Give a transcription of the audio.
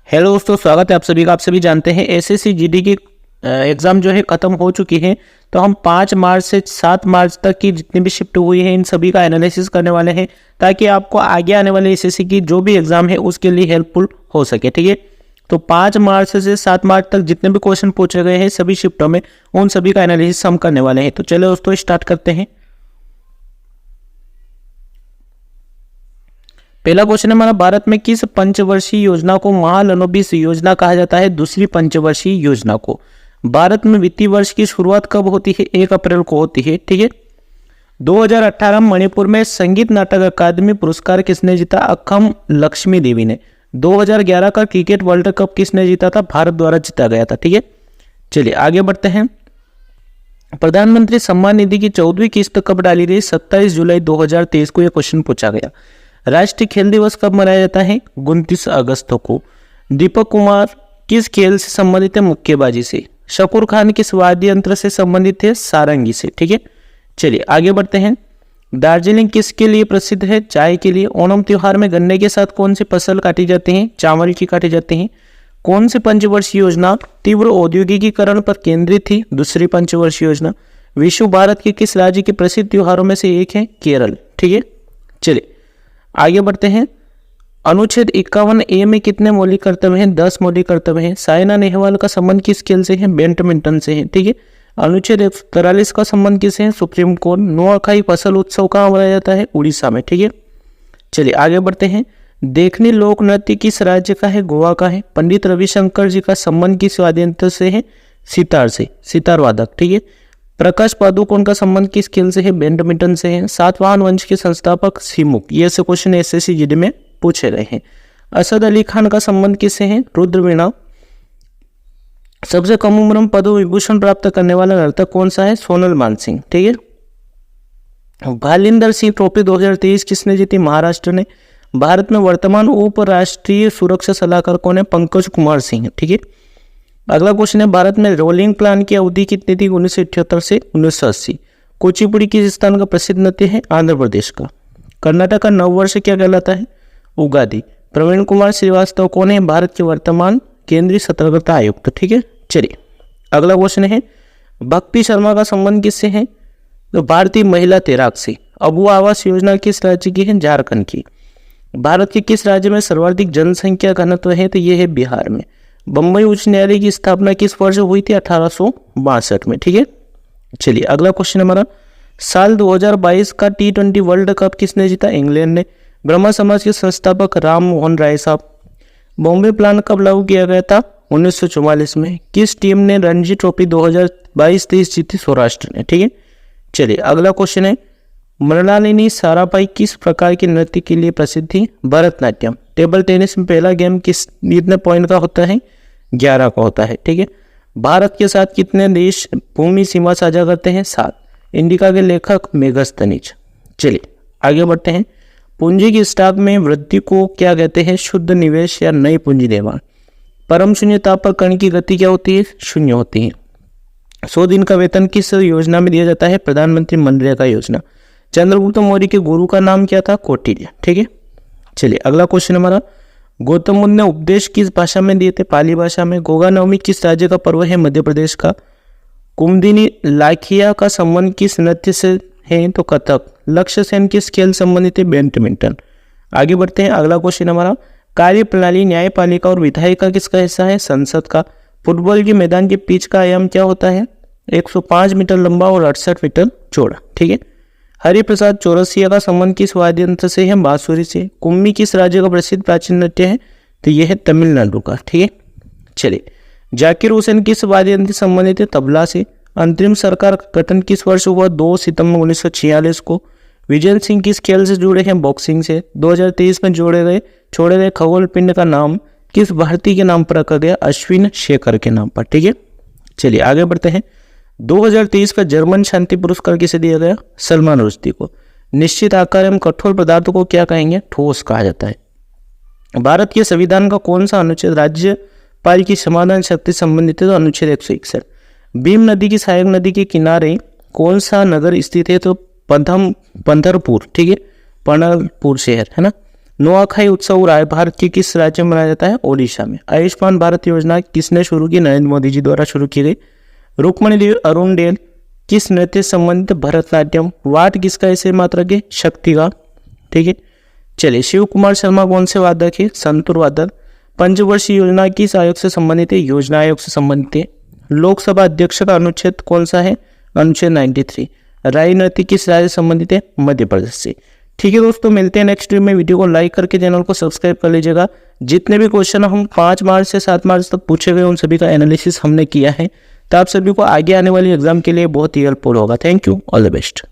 Hello दोस्तों, स्वागत है आप सभी का। आप सभी जानते हैं एसएससी जीडी की एग्ज़ाम जो है ख़त्म हो चुकी है। तो हम 5 मार्च से 7 मार्च तक की जितनी भी शिफ्ट हुई है इन सभी का एनालिसिस करने वाले हैं, ताकि आपको आगे आने वाले एसएससी की जो भी एग्ज़ाम है उसके लिए हेल्पफुल हो सके। ठीक है, तो 5 मार्च से 7 मार्च तक जितने भी क्वेश्चन पूछे गए हैं सभी शिफ्टों में, उन सभी का एनालिसिस हम करने वाले हैं। तो चलो दोस्तों स्टार्ट करते हैं। पहला क्वेश्चन है हमारा, भारत में किस पंचवर्षीय योजना को महालनोबिस योजना कहा जाता है? दूसरी पंचवर्षीय योजना को। भारत में वित्तीय वर्ष की शुरुआत कब होती है? 1 अप्रैल को होती है। ठीक है, 2018 मणिपुर में संगीत नाटक अकादमी पुरस्कार किसने जीता? अक्खम लक्ष्मी देवी ने। 2011 का क्रिकेट वर्ल्ड कप किसने जीता था? भारत द्वारा जीता गया था। ठीक है, चलिए आगे बढ़ते हैं। प्रधानमंत्री सम्मान निधि की 14वीं किस्त कब डाली गई? 27 जुलाई 2023 को यह क्वेश्चन पूछा गया। राष्ट्रीय खेल दिवस कब मनाया जाता है? 29 अगस्त को। दीपक कुमार किस खेल से संबंधित है? मुक्केबाजी से। शकूर खान किस वाद्य यंत्र से संबंधित है? सारंगी से। ठीक है, चलिए आगे बढ़ते हैं। दार्जिलिंग किसके लिए प्रसिद्ध है? चाय के लिए। ओणम त्योहार में गन्ने के साथ कौन सी फसल काटी जाती है? चावल की काटी जाती है। कौन सी पंचवर्षीय योजना तीव्र औद्योगिकीकरण पर केंद्रित थी? दूसरी पंचवर्षीय योजना। विश्व भारत के किस राज्य के प्रसिद्ध त्योहारों में से एक है? केरल। ठीक है, चलिए आगे बढ़ते हैं। अनुच्छेद 51A में कितने मौलिक कर्तव्य हैं? 10 मौलिक कर्तव्य हैं। साइना नेहवाल का संबंध किस खेल से है? बैडमिंटन से है। ठीक है, अनुच्छेद 143 का संबंध किससे है? Supreme court. नुआखाई फसल उत्सव कहाँ मनाया जाता है? उड़ीसा में। ठीक है, चलिए आगे बढ़ते हैं। देखनी लोक नृत्य किस राज्य का है? गोवा का है। पंडित रविशंकर जी का संबंध किस वाद्य यंत्र से है? सितार से, सितार वादक। ठीक है, प्रकाश पादुकोण का संबंध किस खेल से है? बैडमिंटन से है। सातवाहन वंश के संस्थापक सिमुक। ये से क्वेश्चन एसएससी जीडी में पूछे गए हैं। असद अली खान का संबंध किससे है? रुद्रवीणा। सबसे कम उम्र में पद्म विभूषण प्राप्त करने वाला नर्तक कौन सा है? सोनल मानसिंह। ठीक है, भालिंदर सिंह ट्रॉफी 2023 किसने जीती? महाराष्ट्र ने। भारत में वर्तमान उप राष्ट्रीय सुरक्षा सलाहकार कौन है? पंकज कुमार सिंह। ठीक है, अगला क्वेश्चन है, भारत में रोलिंग प्लान की अवधि कितनी थी? 1978 से 1980। कुचिपुड़ी किस स्थान का प्रसिद्ध नृत्य है? आंध्र प्रदेश का। कर्नाटक का नववर्ष क्या कहलाता है? उगादी। प्रवीण कुमार श्रीवास्तव कौन है? भारत के वर्तमान केंद्रीय सतर्कता आयुक्त। ठीक है, चलिए अगला क्वेश्चन है, भक्ति शर्मा का संबंध किससे है? तो भारतीय महिला तैराक से। अबू आवास योजना किस राज्य की है? झारखंड की। भारत के किस राज्य में सर्वाधिक जनसंख्या घनत्व है? तो ये है बिहार में। बम्बई उच्च न्यायालय की स्थापना किस वर्ष हुई थी? 1862 में। ठीक है, चलिए अगला क्वेश्चन हमारा, साल 2022 का T20 वर्ल्ड कप किसने जीता? इंग्लैंड ने। ब्रह्मा समाज के संस्थापक राम मोहन राय साहब। बॉम्बे प्लान कब लागू किया गया था? 1944 में। किस टीम ने रणजी ट्रॉफी 2022-23 जीती? सौराष्ट्र ने। ठीक है, चलिए अगला क्वेश्चन है, मृणालिनी साराभाई किस प्रकार के नृत्य के लिए प्रसिद्ध थी? भरतनाट्यम। टेबल टेनिस में पहला गेम किस कितने पॉइंट का होता है? 11 का होता है। ठीक है, भारत के साथ कितने देश भूमि सीमा साझा करते हैं? 7। इंडिका के लेखक मेगस्थनीज। चलिए आगे बढ़ते हैं। पूंजी की स्टॉक में वृद्धि को क्या कहते हैं? शुद्ध निवेश या नई पूंजी निर्माण। परम शून्यता पर कण की गति क्या होती है? शून्य होती है। 100 दिन का वेतन किस योजना में दिया जाता है? प्रधानमंत्री मनरेगा योजना। चंद्रगुप्त मौर्य के गुरु का नाम क्या था? कौटिल्य। ठीक है, चलिए अगला क्वेश्चन हमारा, गौतम बुद्ध ने उपदेश किस भाषा में दिए थे? पाली भाषा में। गोगा नवमी किस राज्य का पर्व है? मध्य प्रदेश का। कुमुदिनी लाखिया का संबंध किस नृत्य से है? तो कथक। लक्ष्य सेन किस खेल संबंधित है? बैडमिंटन। आगे बढ़ते हैं, अगला क्वेश्चन हमारा, कार्यप्रणाली न्यायपालिका और विधायिका किसका हिस्सा है? संसद का। फुटबॉल के मैदान के पिच का आयाम क्या होता है? 105 मीटर लंबा और 68 मीटर चौड़ा। ठीक है, हरिप्रसाद चौरसिया का संबंध किस वाद्य यंत्र से है? बांसुरी से। कुम्मी किस राज्य का प्रसिद्ध प्राचीन नृत्य है? तो यह है तमिलनाडु का। ठीक है, चलिए जाकिर हुसैन किस वाद्य यंत्र से संबंधित है? तबला से। अंतरिम सरकार का गठन किस वर्ष हुआ? 2 सितंबर 1946 को। विजय सिंह किस खेल से जुड़े हैं? बॉक्सिंग से। 2023 में छोड़े गए खगोल पिंड का नाम किस भारतीय के नाम पर रखा गया? अश्विन शेखर के नाम पर। ठीक है, चलिए आगे बढ़ते हैं। 2023 का जर्मन शांति पुरस्कार किसे दिया गया? सलमान रुश्दी को। निश्चित आकार एवं कठोर पदार्थों को क्या कहेंगे? ठोस कहा जाता है। भारत के संविधान का कौन सा अनुच्छेद राज्यपाल की समाधान शक्ति संबंधित है? तो अनुच्छेद 161। भीम नदी की सहायक नदी के किनारे कौन सा नगर स्थित है? तो पंढरपुर। ठीक है, पंढरपुर शहर है ना। नुआखाई उत्सव हो रहा है भारत के किस राज्य में मनाया जाता है? ओडिशा में। आयुष्मान भारत योजना किसने शुरू की? नरेंद्र मोदी जी द्वारा शुरू की गई। रुक्मणी देवी अरुणडेल किस नृत्य से संबंधित? भरतनाट्यम। वाट किसका ऐसे मात्रक है? शक्ति का। ठीक है, चलिए। शिव कुमार शर्मा कौन से वादक है? संतूर वादक। पंचवर्षीय योजना किस आयोग से संबंधित है? योजना आयोग से संबंधित है। लोकसभा अध्यक्ष का अनुच्छेद कौन सा है? अनुच्छेद 93। राजनीति किस राज्य से संबंधित है? मध्य प्रदेश से। ठीक है दोस्तों, मिलते हैं नेक्स्ट वीडियो में। वीडियो को लाइक करके चैनल को सब्सक्राइब कर लीजिएगा। जितने भी क्वेश्चन हम 5 मार्च से 7 मार्च तक पूछे गए उन सभी का एनालिसिस हमने किया है, तो आप सभी को आगे आने वाली एग्जाम के लिए बहुत ही हेल्पफुल होगा। Thank you, all the best.